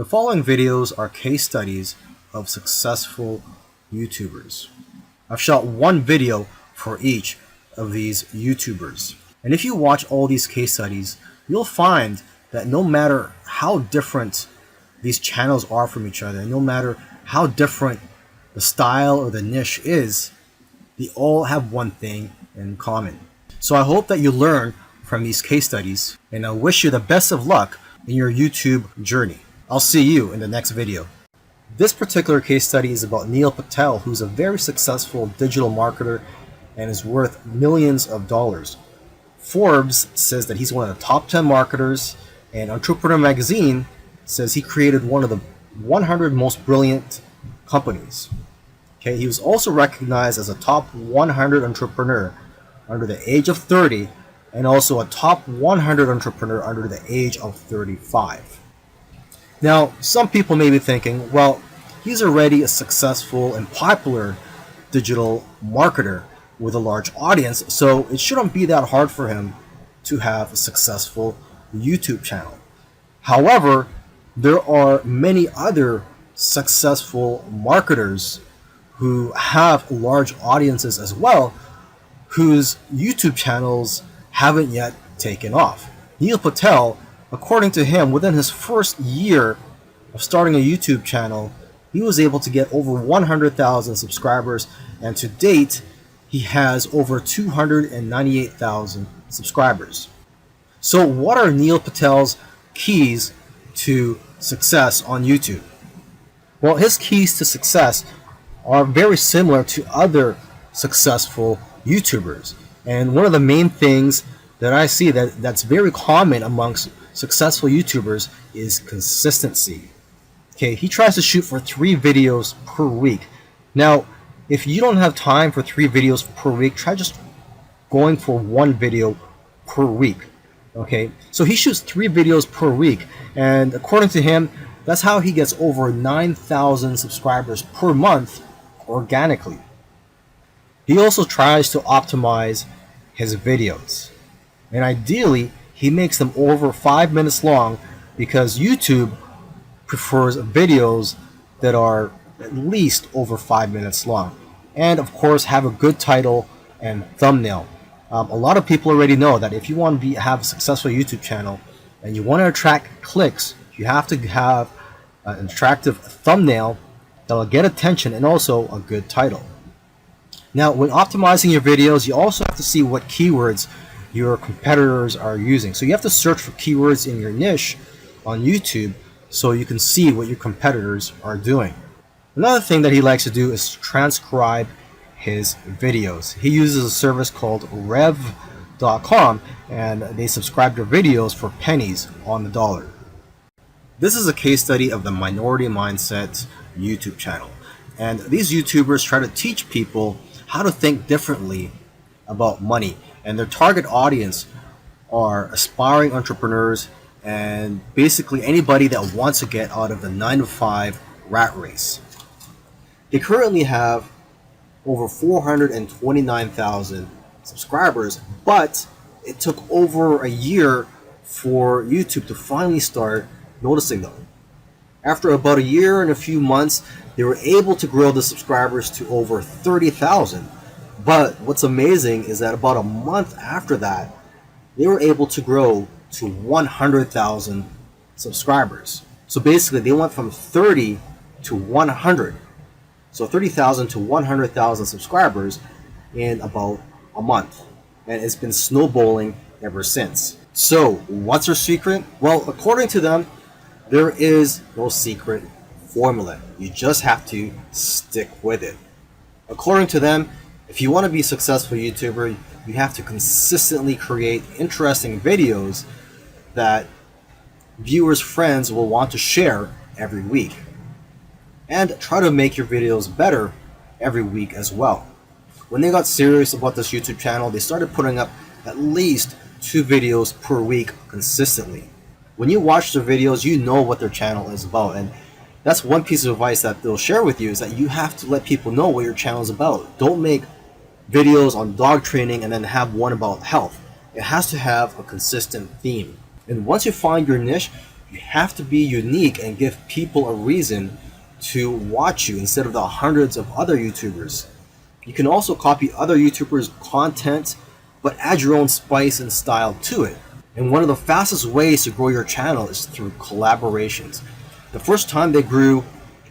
The following videos are case studies of successful YouTubers. I've shot one video for each of these YouTubers. And if you watch all these case studies, you'll find that no matter how different these channels are from each other, no matter how different the style or the niche is, they all have one thing in common. So I hope that you learn from these case studies, and I wish you the best of luck in your YouTube journey. I'll see you in the next video. This particular case study is about Neil Patel, who's a very successful digital marketer and is worth millions of dollars. Forbes says that he's one of the top 10 marketers, and Entrepreneur Magazine says he created one of the 100 most brilliant companies. Okay, he was also recognized as a top 100 entrepreneur under the age of 30 and also a top 100 entrepreneur under the age of 35. Now, some people may be thinking, well, he's already a successful and popular digital marketer with a large audience, so it shouldn't be that hard for him to have a successful YouTube channel. However, there are many other successful marketers who have large audiences as well, whose YouTube channels haven't yet taken off. Neil Patel, according to him, within his first year of starting a YouTube channel, he was able to get over 100,000 subscribers, and to date, he has over 298,000 subscribers. So what are Neil Patel's keys to success on YouTube? Well, his keys to success are very similar to other successful YouTubers. And one of the main things that I see that's very common amongst successful YouTubers is consistency. Okay, he tries to shoot for 3 videos per week. Now, if you don't have time for 3 videos per week, try just going for 1 video per week. Okay, so he shoots 3 videos per week, and according to him, that's how he gets over 9,000 subscribers per month organically. He also tries to optimize his videos, and ideally he makes them over 5 minutes long because YouTube prefers videos that are at least over 5 minutes long, and of course have a good title and thumbnail. A lot of people already know that if you want to have a successful YouTube channel and you want to attract clicks, you have to have an attractive thumbnail that will get attention and also a good title. Now, when optimizing your videos, you also have to see what keywords your competitors are using. So you have to search for keywords in your niche on YouTube so you can see what your competitors are doing. Another thing that he likes to do is transcribe his videos. He uses a service called Rev.com, and they subscribe to videos for pennies on the dollar. This is a case study of the Minority Mindset YouTube channel. And these YouTubers try to teach people how to think differently about money. And their target audience are aspiring entrepreneurs and basically anybody that wants to get out of the 9-to-5 rat race. They currently have over 429,000 subscribers, but it took over a year for YouTube to finally start noticing them. After about a year and a few months, they were able to grow the subscribers to over 30,000. But what's amazing is that about a month after that, they were able to grow to 100,000 subscribers. So basically, they went from 30 to 100. So 30,000 to 100,000 subscribers in about a month. And it's been snowballing ever since. So what's their secret? Well, according to them, there is no secret formula. You just have to stick with it. According to them, if you want to be a successful YouTuber, you have to consistently create interesting videos that viewers' friends will want to share every week. And try to make your videos better every week as well. When they got serious about this YouTube channel, they started putting up at least 2 videos per week consistently. When you watch their videos, you know what their channel is about, and that's one piece of advice that they'll share with you, is that you have to let people know what your channel is about. Don't make videos on dog training and then have one about health. It has to have a consistent theme. And once you find your niche, You have to be unique and give people a reason to watch you instead of the hundreds of other YouTubers. You can also copy other YouTubers' content, but add your own spice and style to it. And one of the fastest ways to grow your channel is through collaborations. The first time they grew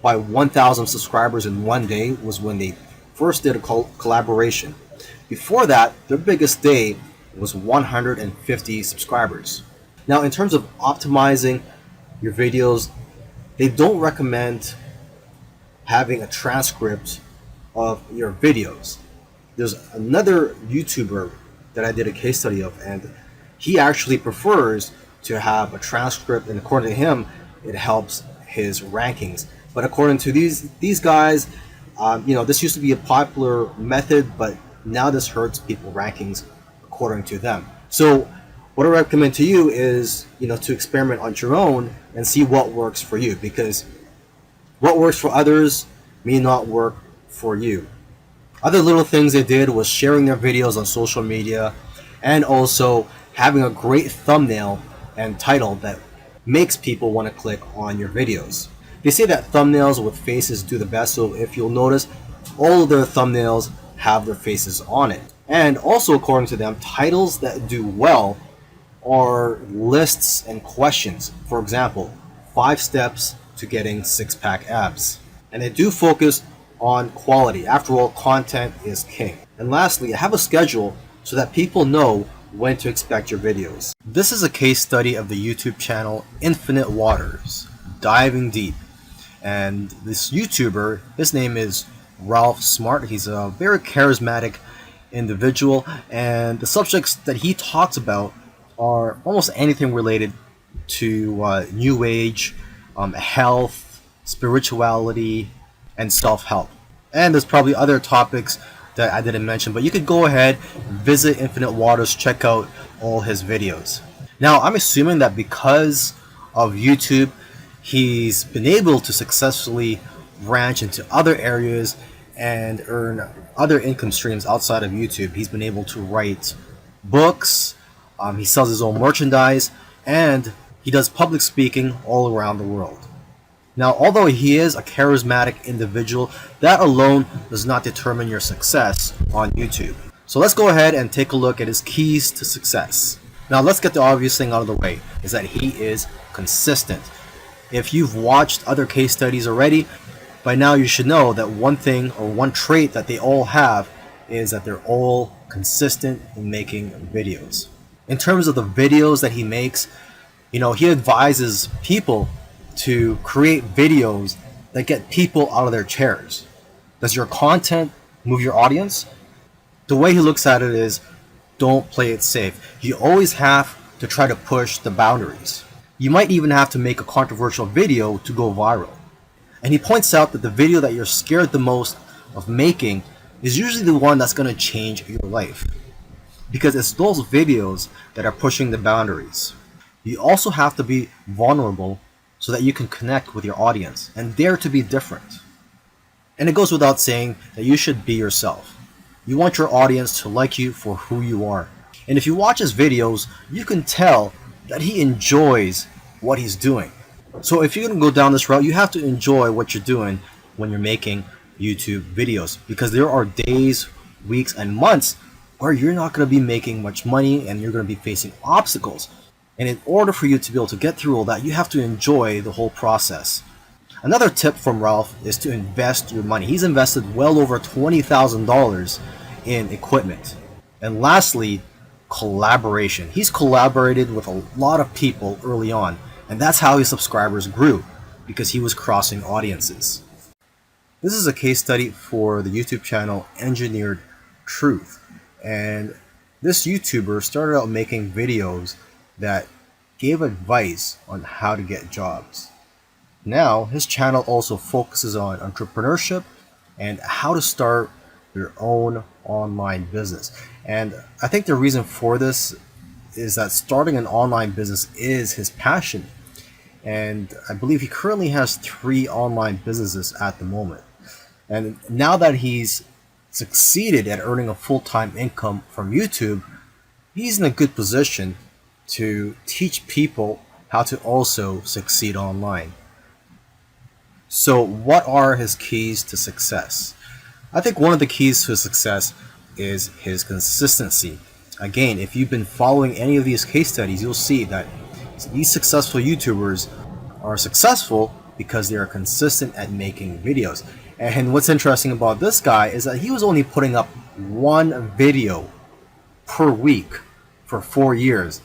by 1,000 subscribers in one day was when they first did a collaboration. Before that, their biggest day was 150 subscribers. Now, in terms of optimizing your videos, they don't recommend having a transcript of your videos. There's another YouTuber that I did a case study of, and he actually prefers to have a transcript, and according to him, it helps his rankings. But according to these guys, this used to be a popular method, but now this hurts people rankings according to them. So what I recommend to you is, to experiment on your own and see what works for you, because what works for others may not work for you. Other little things they did was sharing their videos on social media, and also having a great thumbnail and title that makes people want to click on your videos. They say that thumbnails with faces do the best, so if you'll notice, all of their thumbnails have their faces on it. And also, according to them, titles that do well are lists and questions. For example, 5 steps to getting 6-pack abs. And they do focus on quality. After all, content is king. And lastly, have a schedule so that people know when to expect your videos. This is a case study of the YouTube channel Infinite Waters, diving deep. And this YouTuber, his name is Ralph Smart. He's a very charismatic individual, and the subjects that he talks about are almost anything related to New Age, health, spirituality, and self-help. And there's probably other topics that I didn't mention, but you could go ahead, visit Infinite Waters, check out all his videos. Now, I'm assuming that because of YouTube, he's been able to successfully branch into other areas and earn other income streams outside of YouTube. He's been able to write books, he sells his own merchandise, and he does public speaking all around the world. Now, although he is a charismatic individual, that alone does not determine your success on YouTube. So let's go ahead and take a look at his keys to success. Now, let's get the obvious thing out of the way, is that he is consistent. If you've watched other case studies already, by now you should know that one thing or one trait that they all have is that they're all consistent in making videos. In terms of the videos that he makes, he advises people to create videos that get people out of their chairs. Does your content move your audience? The way he looks at it is, don't play it safe. You always have to try to push the boundaries. You might even have to make a controversial video to go viral. And he points out that the video that you're scared the most of making is usually the one that's going to change your life, because it's those videos that are pushing the boundaries. You also have to be vulnerable so that you can connect with your audience and dare to be different. And it goes without saying that you should be yourself. You want your audience to like you for who you are. And if you watch his videos, you can tell that he enjoys what he's doing. So if you're going to go down this route, you have to enjoy what you're doing when you're making YouTube videos, because there are days, weeks, and months where you're not going to be making much money and you're going to be facing obstacles. And in order for you to be able to get through all that, you have to enjoy the whole process. Another tip from Ralph is to invest your money. He's invested well over $20,000 in equipment. And lastly, collaboration. He's collaborated with a lot of people early on, and that's how his subscribers grew, because he was crossing audiences. This is a case study for the YouTube channel Engineered Truth. And this YouTuber started out making videos that gave advice on how to get jobs. Now, his channel also focuses on entrepreneurship and how to start your own online business. And I think the reason for this is that starting an online business is his passion. And I believe he currently has 3 online businesses at the moment. And now that he's succeeded at earning a full-time income from YouTube, he's in a good position to teach people how to also succeed online. So what are his keys to success? I think one of the keys to success is his consistency. Again, if you've been following any of these case studies, you'll see that these successful YouTubers are successful because they are consistent at making videos. And what's interesting about this guy is that he was only putting up one video per week for 4 years,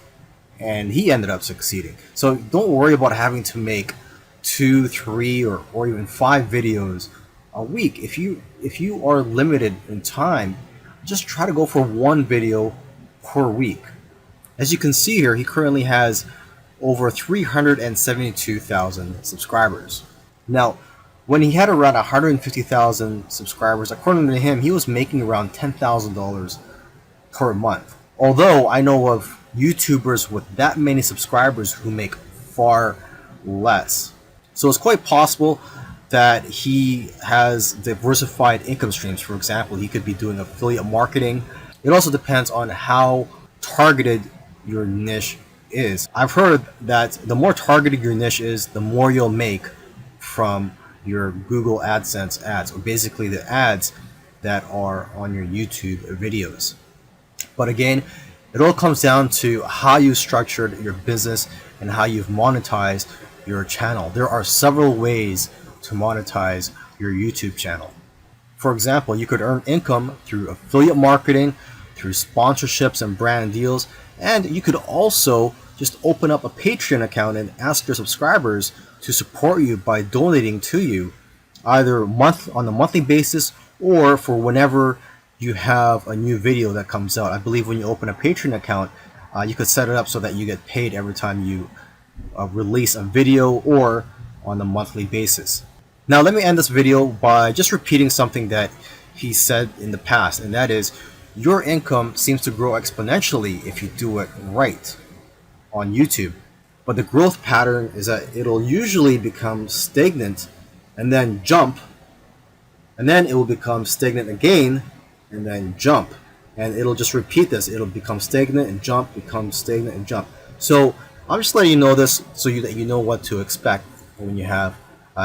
and he ended up succeeding. So don't worry about having to make 2, 3, or even 5 videos a week. If you are limited in time, just try to go for one video per week. As you can see here, he currently has over 372,000 subscribers. Now, when he had around 150,000 subscribers, according to him, he was making around $10,000 per month. Although I know of YouTubers with that many subscribers who make far less. So it's quite possible that he has diversified income streams. For example, he could be doing affiliate marketing. It also depends on how targeted your niche is. I've heard that the more targeted your niche is, the more you'll make from your Google AdSense ads, or basically the ads that are on your YouTube videos. But again, it all comes down to how you structured your business and how you've monetized your channel. There are several ways to monetize your YouTube channel. For example, you could earn income through affiliate marketing, through sponsorships and brand deals, and you could also just open up a Patreon account and ask your subscribers to support you by donating to you, either on a monthly basis or for whenever you have a new video that comes out. I believe when you open a Patreon account, you could set it up so that you get paid every time you release a video, or on a monthly basis. Now let me end this video by just repeating something that he said in the past, and that is, your income seems to grow exponentially if you do it right on YouTube. But the growth pattern is that it'll usually become stagnant and then jump, and then it will become stagnant again and then jump, and it'll just repeat this. It'll become stagnant and jump, become stagnant and jump. So I'm just letting you know this so that you know what to expect when you have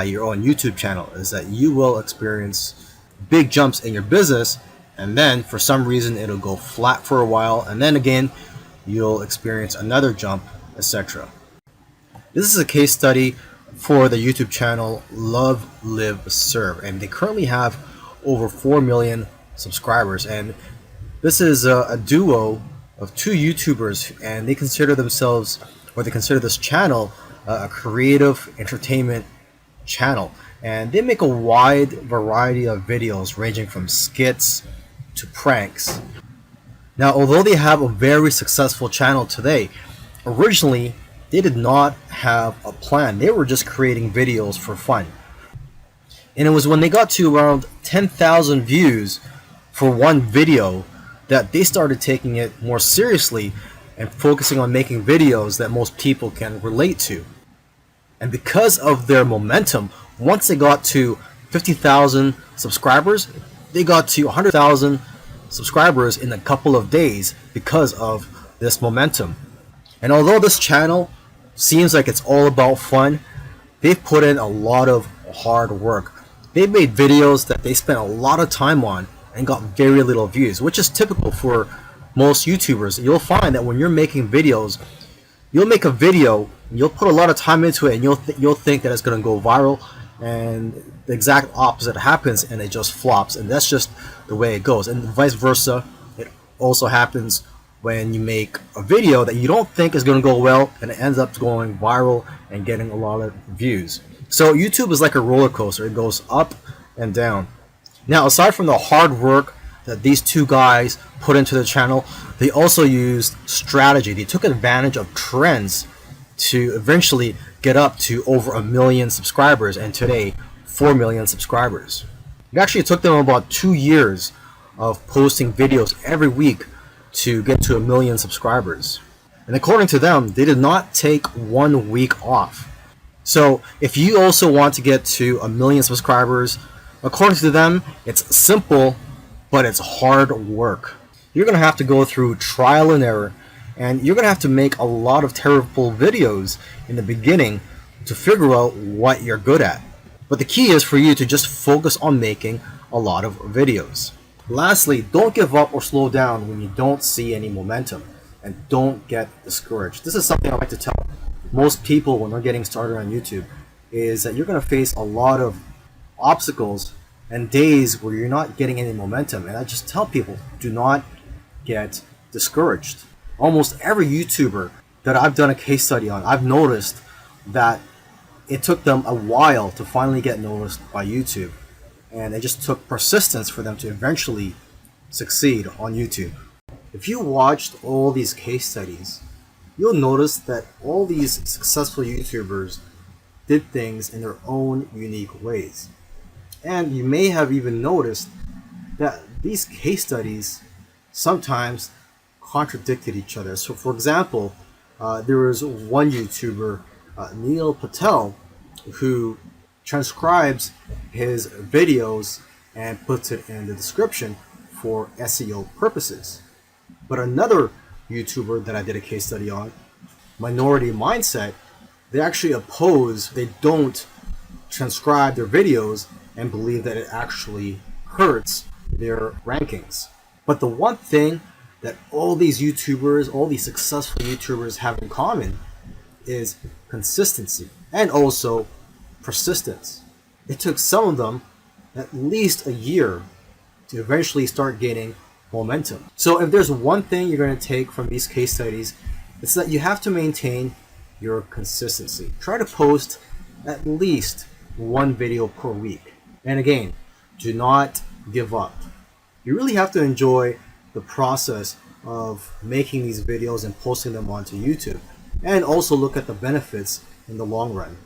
your own YouTube channel, is that you will experience big jumps in your business, and then for some reason it'll go flat for a while, and then again you'll experience another jump, etc. This is a case study for the YouTube channel Love Live Serve, and they currently have over 4 million subscribers, and this is a duo of 2 YouTubers, and they consider themselves, or they consider this channel, a creative entertainment channel, and they make a wide variety of videos ranging from skits to pranks. Now, although they have a very successful channel today, originally they did not have a plan. They were just creating videos for fun. And it was when they got to around 10,000 views for one video that they started taking it more seriously and focusing on making videos that most people can relate to. And because of their momentum, once they got to 50,000 subscribers, they got to 100,000 subscribers in a couple of days because of this momentum. And although this channel seems like it's all about fun, they've put in a lot of hard work. They've made videos that they spent a lot of time on and got very little views, which is typical for most YouTubers. You'll find that when you're making videos, you'll make a video, you'll put a lot of time into it, and you'll think that it's going to go viral, and the exact opposite happens, and it just flops. And that's just the way it goes. And vice versa, it also happens when you make a video that you don't think is going to go well, and it ends up going viral and getting a lot of views. So YouTube is like a roller coaster. It goes up and down. Now, aside from the hard work that these 2 guys put into the channel, they also used strategy. They took advantage of trends to eventually get up to over 1 million subscribers, and today 4 million subscribers. It actually took them about 2 years of posting videos every week to get to 1 million subscribers. And according to them, they did not take 1 week off. So if you also want to get to 1 million subscribers, according to them, it's simple, but it's hard work. You're going to have to go through trial and error. And you're gonna have to make a lot of terrible videos in the beginning to figure out what you're good at. But the key is for you to just focus on making a lot of videos. Lastly, don't give up or slow down when you don't see any momentum, and don't get discouraged. This is something I like to tell most people when they're getting started on YouTube, is that you're going to face a lot of obstacles and days where you're not getting any momentum. And I just tell people, do not get discouraged. Almost every YouTuber that I've done a case study on, I've noticed that it took them a while to finally get noticed by YouTube. And it just took persistence for them to eventually succeed on YouTube. If you watched all these case studies, you'll notice that all these successful YouTubers did things in their own unique ways. And you may have even noticed that these case studies sometimes contradicted each other. So for example, there was one YouTuber, Neil Patel, who transcribes his videos and puts it in the description for SEO purposes. But another YouTuber that I did a case study on, Minority Mindset, they actually oppose, they don't transcribe their videos and believe that it actually hurts their rankings. But the one thing that all these YouTubers, all these successful YouTubers have in common is consistency and also persistence. It took some of them at least a year to eventually start gaining momentum. So if there's one thing you're going to take from these case studies, it's that you have to maintain your consistency. Try to post at least one video per week. And again, do not give up. You really have to enjoy the process of making these videos and posting them onto YouTube, and also look at the benefits in the long run.